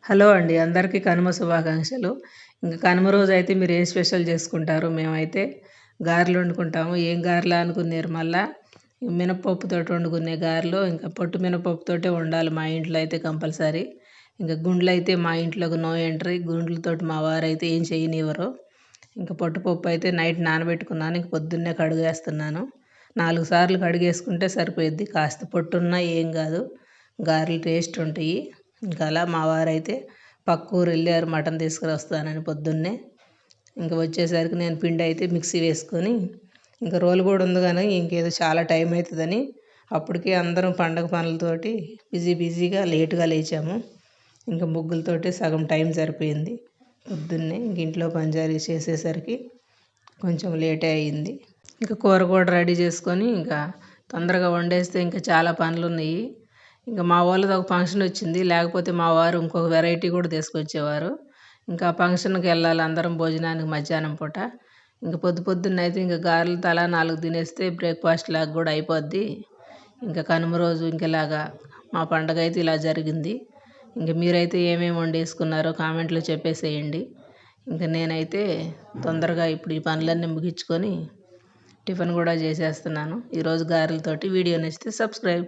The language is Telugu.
హలో అండి. అందరికీ కనుమ శుభాకాంక్షలు. ఇంక కనుమ రోజైతే మీరేం స్పెషల్ చేసుకుంటారు? మేమైతే గారెలు వండుకుంటాము. ఏం గారెలా అనుకున్నారు మళ్ళా? మినపప్పుతోటి వండుకునే గారెలు, ఇంకా పొట్టు మినపప్పుతోటే వండాలి మా ఇంట్లో అయితే కంపల్సరీ. ఇంక గుండ్లయితే మా ఇంట్లోకి నో ఎంట్రీ. గుండ్లతోటి మా వారైతే ఏం చేయనివ్వరు. ఇంక పొట్టుపప్పు అయితే నైట్ నానబెట్టుకున్నాను. ఇంక పొద్దున్నే కడుగేస్తున్నాను. 4 సార్లు కడిగేసుకుంటే సరిపోయిద్ది. కాస్త పొట్టున్నా ఏం కాదు. గారెలు టేస్ట్ ఉంటాయి. ఇంకా అలా మా వారైతే పక్క ఊరు వెళ్ళారు మటన్ తీసుకురొస్తానని పొద్దున్నే. ఇంక వచ్చేసరికి నేను పిండి అయితే మిక్సీ వేసుకొని, ఇంకా రోలు కూడా ఉంది కానీ ఇంకేదో చాలా టైం అవుతుందని అప్పటికే అందరం పండగ పనులతోటి బిజీగా లేటుగా లేచాము. ఇంకా ముగ్గులతోటి సగం టైం సరిపోయింది. పొద్దున్నే ఇంక ఇంట్లో పని చేసేసరికి కొంచెం లేటే అయింది. ఇంకా కూర కూడా రెడీ చేసుకొని ఇంకా తొందరగా వండేస్తే ఇంకా చాలా పనులు ఉన్నాయి. ఇంకా మా వాళ్ళది ఒక ఫంక్షన్ వచ్చింది. లేకపోతే మా వారు ఇంకొక వెరైటీ కూడా తీసుకొచ్చేవారు. ఇంకా ఫంక్షన్కి వెళ్ళాలి అందరం భోజనానికి మధ్యాహ్నం పూట. ఇంక పొద్దున్నే అయితే ఇంక గారెలు తలా 4 తినేస్తే బ్రేక్ఫాస్ట్ లాగా కూడా అయిపోద్ది. ఇంకా కనుమ రోజు ఇంకలాగా మా పండగ అయితే ఇలా జరిగింది. ఇంక మీరైతే ఏమేమి వండేసుకున్నారో కామెంట్లో చెప్పేసేయండి. ఇంక నేనైతే తొందరగా ఇప్పుడు ఈ పనులన్నీ ముగించుకొని టిఫిన్ కూడా చేసేస్తున్నాను. ఈరోజు గారెలతోటి. వీడియో నచ్చితే సబ్స్క్రైబ్.